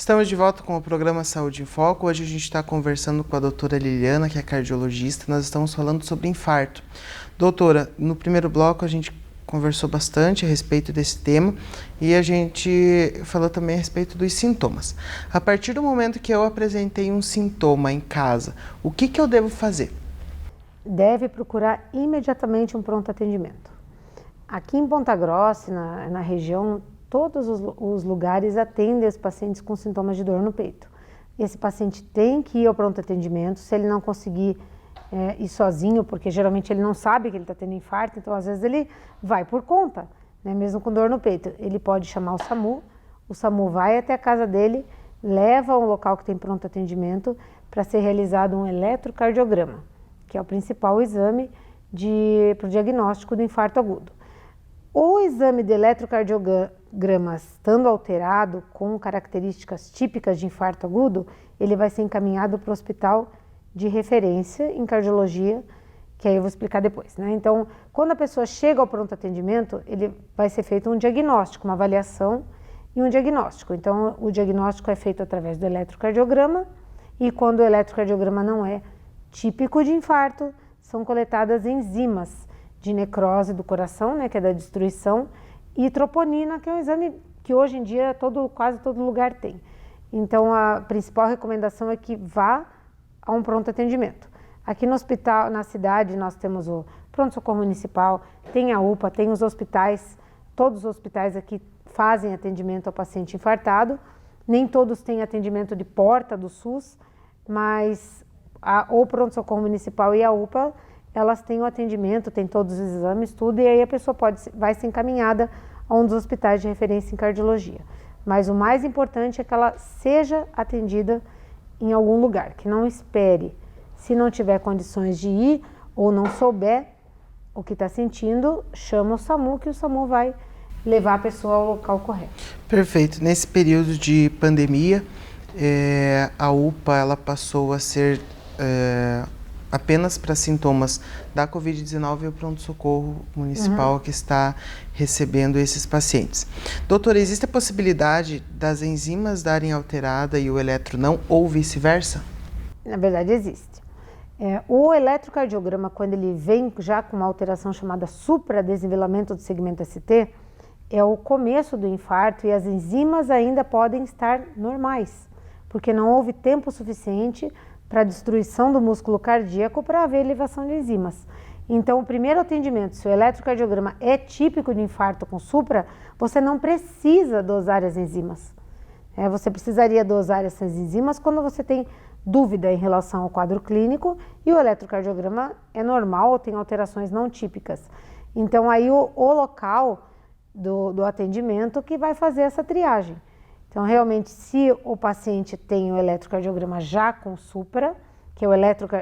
Estamos de volta com o programa Saúde em Foco. Hoje a gente está conversando com a doutora Liliana, que é cardiologista. Nós estamos falando sobre infarto. Doutora, no primeiro bloco a gente conversou bastante a respeito desse tema e a gente falou também a respeito dos sintomas. A partir do momento que eu apresentei um sintoma em casa, o que eu devo fazer? Deve procurar imediatamente um pronto atendimento. Aqui em Ponta Grossa, na região, todos os lugares atendem os pacientes com sintomas de dor no peito. Esse paciente tem que ir ao pronto atendimento. Se ele não conseguir ir sozinho, porque geralmente ele não sabe que ele está tendo infarto, então às vezes ele vai por conta, né, mesmo com dor no peito. Ele pode chamar o SAMU vai até a casa dele, leva ao local que tem pronto atendimento para ser realizado um eletrocardiograma, que é o principal exame para o diagnóstico do infarto agudo. O exame de eletrocardiograma estando alterado, com características típicas de infarto agudo, ele vai ser encaminhado para o hospital de referência em cardiologia, que aí eu vou explicar depois, né? Então, quando a pessoa chega ao pronto atendimento, ele vai ser feito um diagnóstico, uma avaliação e um diagnóstico. Então, o diagnóstico é feito através do eletrocardiograma e quando o eletrocardiograma não é típico de infarto, são coletadas enzimas de necrose do coração, né, que é da destruição, e troponina, que é um exame que hoje em dia quase todo lugar tem. Então, a principal recomendação é que vá a um pronto atendimento. Aqui no hospital, na cidade, nós temos o pronto-socorro municipal, tem a UPA, tem os hospitais, todos os hospitais aqui fazem atendimento ao paciente infartado, nem todos têm atendimento de porta do SUS, mas o pronto-socorro municipal e a UPA, elas têm o atendimento, têm todos os exames, tudo, e aí a pessoa vai ser encaminhada a um dos hospitais de referência em cardiologia. Mas o mais importante é que ela seja atendida em algum lugar, que não espere. Se não tiver condições de ir ou não souber o que está sentindo, chama o SAMU, que o SAMU vai levar a pessoa ao local correto. Perfeito. Nesse período de pandemia, a UPA ela passou a ser apenas para sintomas da Covid-19 e o pronto-socorro municipal que está recebendo esses pacientes. Doutora, existe a possibilidade das enzimas darem alterada e o eletro não, ou vice-versa? Na verdade, existe. O eletrocardiograma, quando ele vem já com uma alteração chamada supradesnivelamento do segmento ST, é o começo do infarto e as enzimas ainda podem estar normais, porque não houve tempo suficiente para a destruição do músculo cardíaco para haver elevação de enzimas. Então, o primeiro atendimento, se o eletrocardiograma é típico de infarto com supra, você não precisa dosar as enzimas. Você precisaria dosar essas enzimas quando você tem dúvida em relação ao quadro clínico e o eletrocardiograma é normal ou tem alterações não típicas. Então, aí o local do atendimento que vai fazer essa triagem. Então, realmente, se o paciente tem o eletrocardiograma já com supra, que é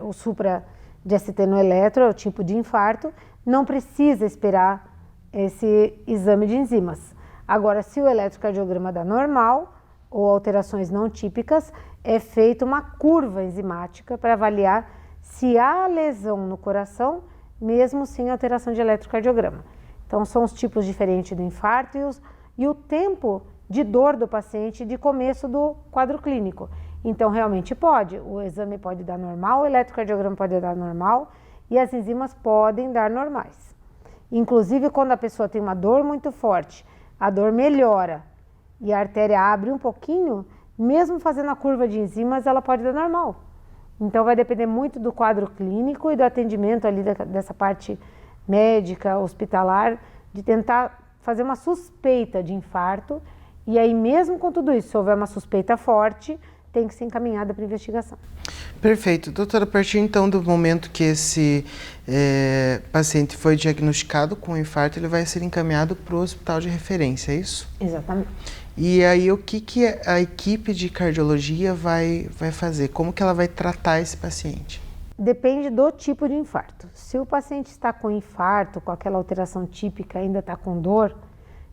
o supra de ST no eletro, é o tipo de infarto, não precisa esperar esse exame de enzimas. Agora, se o eletrocardiograma dá normal ou alterações não típicas, é feita uma curva enzimática para avaliar se há lesão no coração, mesmo sem alteração de eletrocardiograma. Então, são os tipos diferentes do infarto e o tempo de dor do paciente de começo do quadro clínico. Então, realmente o exame pode dar normal, o eletrocardiograma pode dar normal e as enzimas podem dar normais. Inclusive, quando a pessoa tem uma dor muito forte, a dor melhora e a artéria abre um pouquinho, mesmo fazendo a curva de enzimas, ela pode dar normal. Então, vai depender muito do quadro clínico e do atendimento ali dessa parte médica, hospitalar, de tentar fazer uma suspeita de infarto. E aí, mesmo com tudo isso, se houver uma suspeita forte, tem que ser encaminhada para investigação. Perfeito. Doutora, a partir então do momento que esse paciente foi diagnosticado com infarto, ele vai ser encaminhado para o hospital de referência, é isso? Exatamente. E aí, o que a equipe de cardiologia vai fazer? Como que ela vai tratar esse paciente? Depende do tipo de infarto. Se o paciente está com infarto, com aquela alteração típica, ainda está com dor,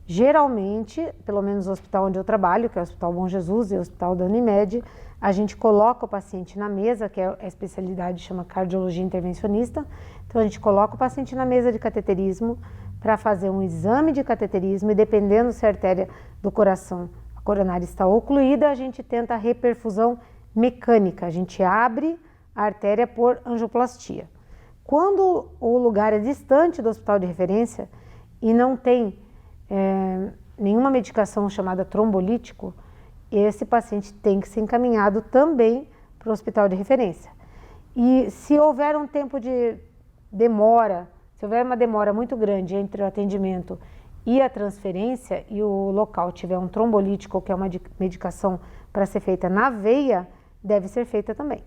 geralmente, pelo menos no hospital onde eu trabalho, que é o Hospital Bom Jesus e o Hospital da Unimed, a gente coloca o paciente na mesa, que é a especialidade chama cardiologia intervencionista. Então, a gente coloca o paciente na mesa de cateterismo para fazer um exame de cateterismo e dependendo se a artéria do coração coronária está ocluída, a gente tenta a reperfusão mecânica, a gente abre a artéria por angioplastia. Quando o lugar é distante do hospital de referência e não tem nenhuma medicação chamada trombolítico, esse paciente tem que ser encaminhado também para o hospital de referência. E se houver um tempo de demora, se houver uma demora muito grande entre o atendimento e a transferência e o local tiver um trombolítico, que é uma medicação para ser feita na veia, deve ser feita também.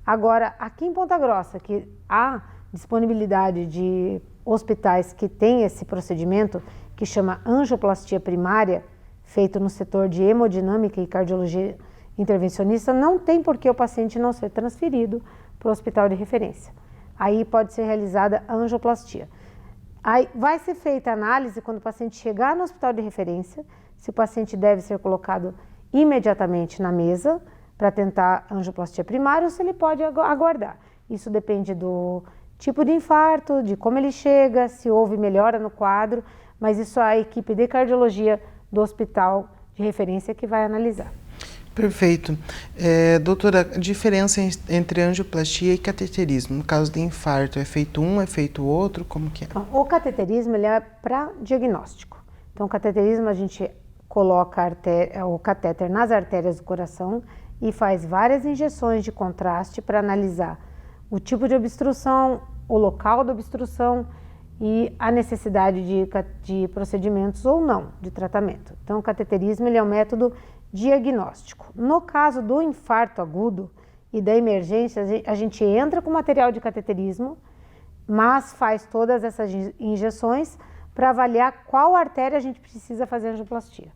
Agora, aqui em Ponta Grossa, que há disponibilidade de hospitais que têm esse procedimento, que chama angioplastia primária, feito no setor de hemodinâmica e cardiologia intervencionista, não tem por que o paciente não ser transferido para o hospital de referência. Aí pode ser realizada a angioplastia. Aí vai ser feita a análise quando o paciente chegar no hospital de referência, se o paciente deve ser colocado imediatamente na mesa para tentar a angioplastia primária ou se ele pode aguardar. Isso depende do tipo de infarto, de como ele chega, se houve melhora no quadro, mas isso a equipe de cardiologia do hospital de referência que vai analisar. Perfeito. Doutora, a diferença entre angioplastia e cateterismo, no caso de infarto, é feito um, é feito o outro, como que é? Então, o cateterismo ele é para diagnóstico. Então, o cateterismo a gente coloca o catéter nas artérias do coração e faz várias injeções de contraste para analisar o tipo de obstrução, o local da obstrução e a necessidade de procedimentos ou não de tratamento. Então, o cateterismo ele é um método diagnóstico. No caso do infarto agudo e da emergência, a gente entra com material de cateterismo, mas faz todas essas injeções para avaliar qual artéria a gente precisa fazer angioplastia.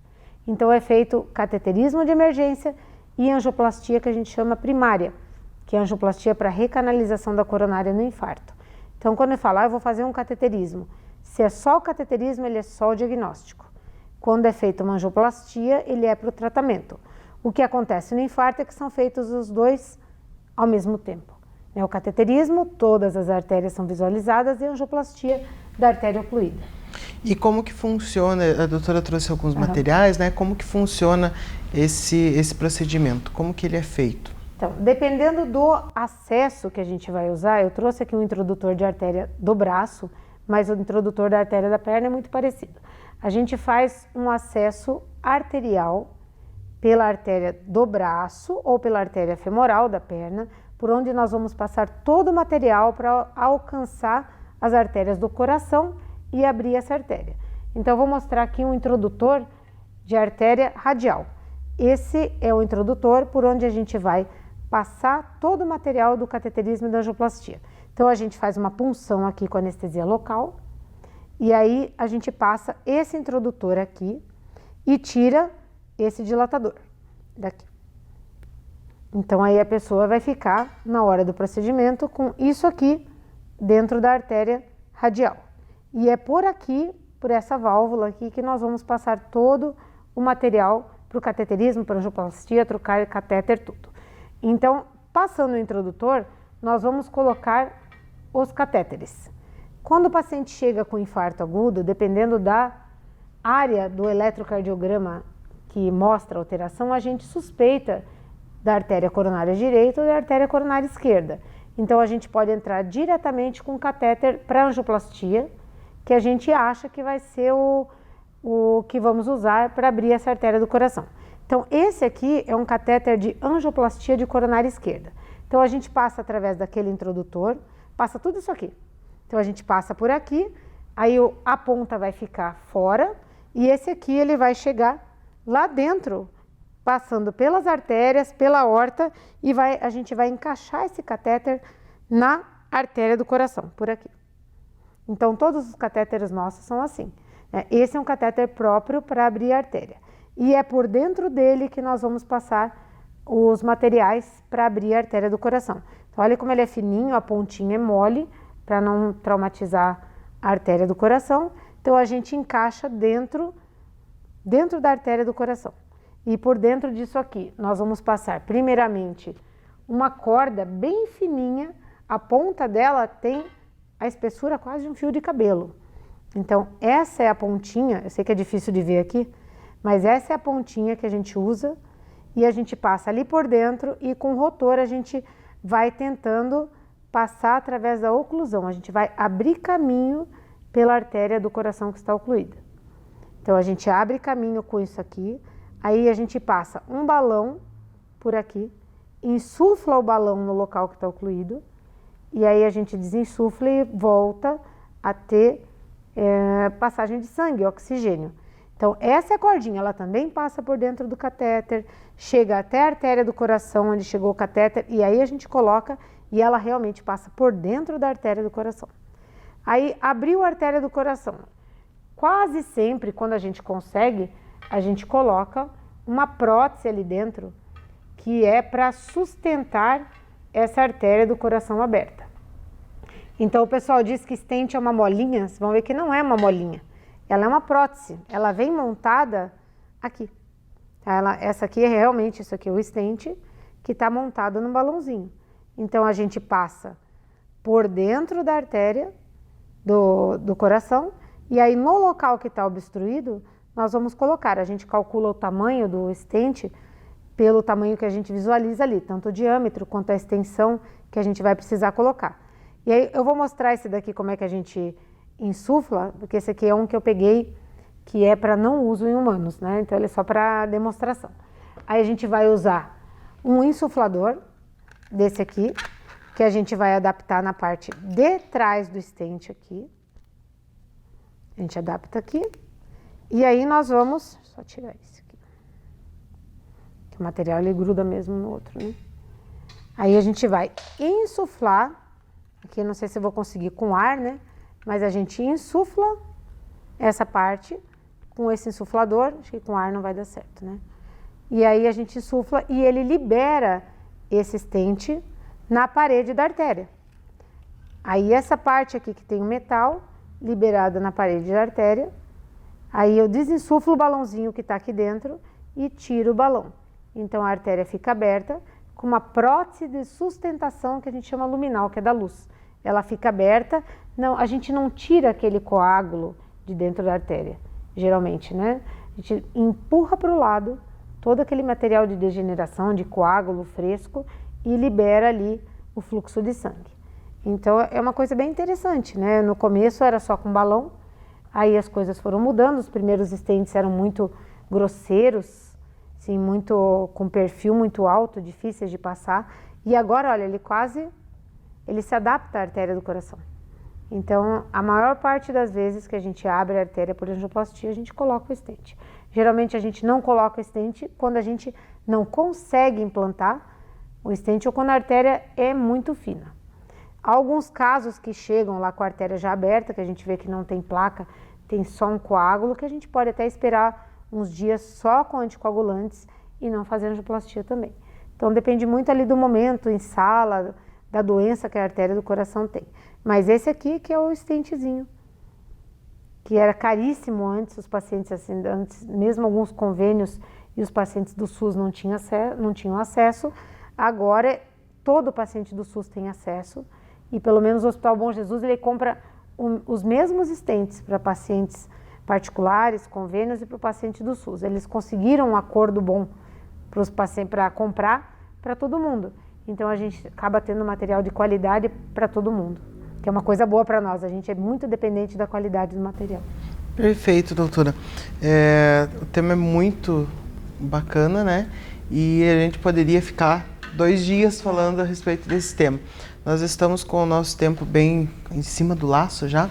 Então é feito cateterismo de emergência e angioplastia que a gente chama primária, que é angioplastia para recanalização da coronária no infarto. Então quando eu falar, eu vou fazer um cateterismo. Se é só o cateterismo, ele é só o diagnóstico. Quando é feita uma angioplastia, ele é para o tratamento. O que acontece no infarto é que são feitos os dois ao mesmo tempo. O cateterismo, todas as artérias são visualizadas e a angioplastia da artéria ocluída. E como que funciona, a doutora trouxe alguns materiais, né? Como que funciona esse procedimento? Como que ele é feito? Então, dependendo do acesso que a gente vai usar, eu trouxe aqui um introdutor de artéria do braço, mas o introdutor da artéria da perna é muito parecido. A gente faz um acesso arterial pela artéria do braço ou pela artéria femoral da perna, por onde nós vamos passar todo o material para alcançar as artérias do coração e abrir essa artéria. Então, eu vou mostrar aqui um introdutor de artéria radial. Esse é o introdutor por onde a gente vai passar todo o material do cateterismo e da angioplastia. Então, a gente faz uma punção aqui com anestesia local e aí a gente passa esse introdutor aqui e tira esse dilatador daqui. Então, aí a pessoa vai ficar, na hora do procedimento, com isso aqui dentro da artéria radial. E é por aqui, por essa válvula aqui, que nós vamos passar todo o material para o cateterismo, para a angioplastia, trocar catéter, tudo. Então, passando o introdutor, nós vamos colocar os catéteres. Quando o paciente chega com infarto agudo, dependendo da área do eletrocardiograma que mostra a alteração, a gente suspeita da artéria coronária direita ou da artéria coronária esquerda. Então, a gente pode entrar diretamente com catéter para angioplastia, que a gente acha que vai ser o que vamos usar para abrir essa artéria do coração. Então, esse aqui é um catéter de angioplastia de coronária esquerda. Então, a gente passa através daquele introdutor, passa tudo isso aqui. Então, a gente passa por aqui, aí a ponta vai ficar fora e esse aqui ele vai chegar lá dentro, passando pelas artérias, pela aorta e a gente vai encaixar esse catéter na artéria do coração, por aqui. Então, todos os catéteres nossos são assim. Esse é um catéter próprio para abrir a artéria. E é por dentro dele que nós vamos passar os materiais para abrir a artéria do coração. Então, olha como ele é fininho, a pontinha é mole, para não traumatizar a artéria do coração. Então, a gente encaixa dentro da artéria do coração. E por dentro disso aqui, nós vamos passar, primeiramente, uma corda bem fininha. A ponta dela tem a espessura quase de um fio de cabelo. Então, essa é a pontinha, eu sei que é difícil de ver aqui, Mas essa é a pontinha que a gente usa e a gente passa ali por dentro e com o rotor a gente vai tentando passar através da oclusão. A gente vai abrir caminho pela artéria do coração que está ocluída. Então a gente abre caminho com isso aqui, aí a gente passa um balão por aqui, insufla o balão no local que está ocluído e aí a gente desinsufla e volta a ter passagem de sangue, oxigênio. Então essa é a cordinha, ela também passa por dentro do catéter, chega até a artéria do coração onde chegou o catéter e aí a gente coloca e ela realmente passa por dentro da artéria do coração. Aí abriu a artéria do coração. Quase sempre, quando a gente consegue, a gente coloca uma prótese ali dentro que é para sustentar essa artéria do coração aberta. Então o pessoal diz que stent é uma molinha, vocês vão ver que não é uma molinha. Ela é uma prótese, ela vem montada aqui. Essa aqui é realmente, isso aqui é o stent que está montado no balãozinho. Então a gente passa por dentro da artéria do coração e aí no local que está obstruído nós vamos colocar, a gente calcula o tamanho do stent pelo tamanho que a gente visualiza ali, tanto o diâmetro quanto a extensão que a gente vai precisar colocar. E aí eu vou mostrar esse daqui como é que a gente insufla, porque esse aqui é um que eu peguei que é para não uso em humanos, né? Então ele é só para demonstração. Aí a gente vai usar um insuflador desse aqui, que a gente vai adaptar na parte de trás do stent aqui. A gente adapta aqui. E aí nós vamos, só tirar esse aqui. Que o material ele gruda mesmo no outro, né? Aí a gente vai insuflar, aqui não sei se eu vou conseguir com ar, né? Mas a gente insufla essa parte com esse insuflador, acho que com ar não vai dar certo, né? E aí a gente insufla e ele libera esse stent na parede da artéria. Aí essa parte aqui que tem o metal liberada na parede da artéria, aí eu desinsuflo o balãozinho que está aqui dentro e tiro o balão. Então a artéria fica aberta com uma prótese de sustentação que a gente chama luminal, que é da luz. Ela fica aberta, não, a gente não tira aquele coágulo de dentro da artéria, geralmente, né? A gente empurra para o lado todo aquele material de degeneração, de coágulo fresco e libera ali o fluxo de sangue. Então é uma coisa bem interessante, né? No começo era só com balão, aí as coisas foram mudando, os primeiros stents eram muito grosseiros, assim, muito, com perfil muito alto, difíceis de passar, e agora, olha, ele se adapta à artéria do coração. Então, a maior parte das vezes que a gente abre a artéria por angioplastia, a gente coloca o stent. Geralmente a gente não coloca o stent quando a gente não consegue implantar o stent ou quando a artéria é muito fina. Há alguns casos que chegam lá com a artéria já aberta, que a gente vê que não tem placa, tem só um coágulo, que a gente pode até esperar uns dias só com anticoagulantes e não fazer angioplastia também. Então depende muito ali do momento, em sala, da doença que a artéria do coração tem. Mas esse aqui que é o stentzinho, que era caríssimo antes, os pacientes assim, antes, mesmo alguns convênios e os pacientes do SUS não tinham acesso, agora todo paciente do SUS tem acesso e pelo menos o Hospital Bom Jesus ele compra os mesmos stents para pacientes particulares, convênios e para o paciente do SUS. Eles conseguiram um acordo bom para os pacientes para comprar para todo mundo. Então a gente acaba tendo material de qualidade para todo mundo, que é uma coisa boa para nós. A gente é muito dependente da qualidade do material. Perfeito, doutora. O tema é muito bacana, né? E a gente poderia ficar 2 dias falando a respeito desse tema. Nós estamos com o nosso tempo bem em cima do laço já.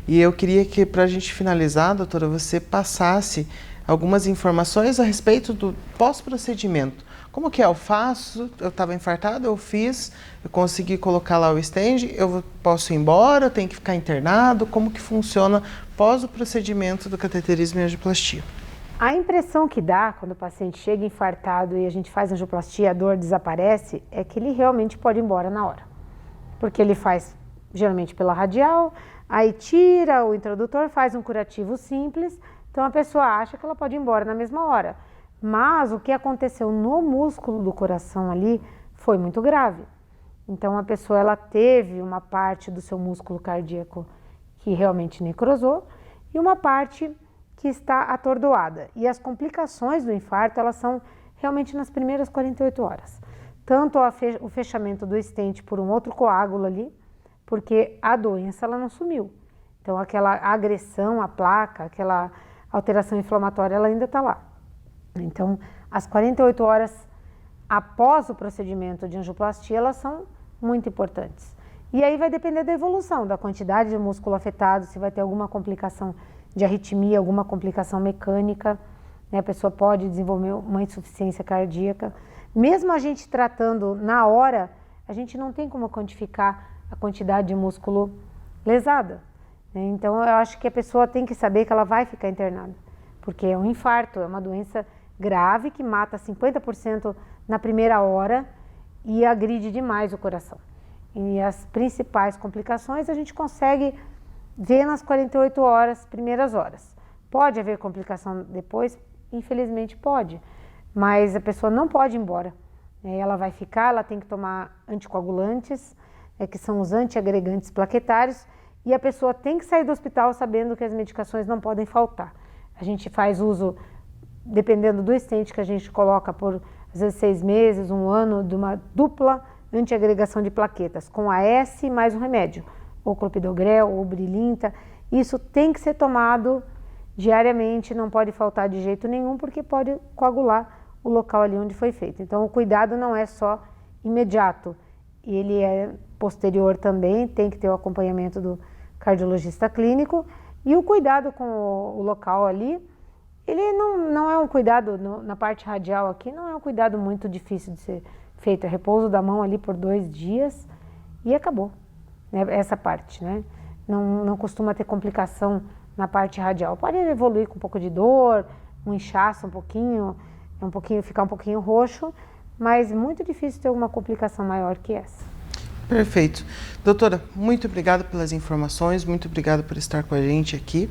E eu queria que, para a gente finalizar, doutora, você passasse algumas informações a respeito do pós-procedimento. Como que é? Eu faço, eu estava infartado, eu fiz, eu consegui colocar lá o stent, eu posso ir embora, eu tenho que ficar internado? Como que funciona pós o procedimento do cateterismo e angioplastia? A impressão que dá quando o paciente chega infartado e a gente faz angioplastia, a dor desaparece, é que ele realmente pode ir embora na hora. Porque ele faz geralmente pela radial, aí tira o introdutor, faz um curativo simples, então a pessoa acha que ela pode ir embora na mesma hora. Mas o que aconteceu no músculo do coração ali foi muito grave. Então a pessoa ela teve uma parte do seu músculo cardíaco que realmente necrosou e uma parte que está atordoada. E as complicações do infarto, elas são realmente nas primeiras 48 horas. Tanto o fechamento do stent por um outro coágulo ali, porque a doença ela não sumiu. Então aquela agressão à placa, aquela alteração inflamatória, ela ainda está lá. Então as 48 horas após o procedimento de angioplastia, elas são muito importantes. E aí vai depender da evolução, da quantidade de músculo afetado, se vai ter alguma complicação de arritmia, alguma complicação mecânica, né? A pessoa pode desenvolver uma insuficiência cardíaca. Mesmo a gente tratando na hora, a gente não tem como quantificar a quantidade de músculo lesada, né? Então eu acho que a pessoa tem que saber que ela vai ficar internada, porque é um infarto, é uma doença grave que mata 50% na primeira hora e agride demais o coração. E as principais complicações a gente consegue ver nas 48 horas, primeiras horas. Pode haver complicação depois? Infelizmente pode, mas a pessoa não pode ir embora. Ela vai ficar, ela tem que tomar anticoagulantes, que são os antiagregantes plaquetários, e a pessoa tem que sair do hospital sabendo que as medicações não podem faltar. A gente faz uso, dependendo do stent que a gente coloca por, às vezes, 6 meses, 1 ano, de uma dupla antiagregação de plaquetas, com AS mais um remédio, ou clopidogrel, ou brilinta. Isso tem que ser tomado diariamente, não pode faltar de jeito nenhum, porque pode coagular o local ali onde foi feito. Então, o cuidado não é só imediato, ele é posterior também, tem que ter o acompanhamento do cardiologista clínico, e o cuidado com o local ali, ele não é um cuidado, na parte radial aqui, não é um cuidado muito difícil de ser feito. É repouso da mão ali por 2 dias e acabou, né? Essa parte, né? Não costuma ter complicação na parte radial. Pode evoluir com um pouco de dor, um inchaço ficar um pouquinho roxo, mas muito difícil ter alguma complicação maior que essa. Perfeito. Doutora, muito obrigado pelas informações, muito obrigado por estar com a gente aqui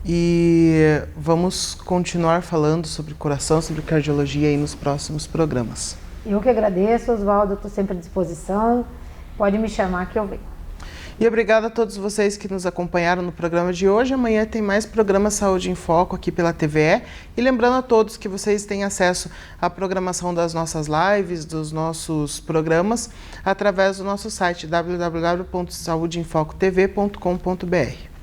e vamos continuar falando sobre coração, sobre cardiologia aí nos próximos programas. Eu que agradeço, Oswaldo, estou sempre à disposição, pode me chamar que eu venho. E obrigada a todos vocês que nos acompanharam no programa de hoje. Amanhã tem mais programa Saúde em Foco aqui pela TVE. E lembrando a todos que vocês têm acesso à programação das nossas lives, dos nossos programas, através do nosso site www.saudeemfocotv.com.br.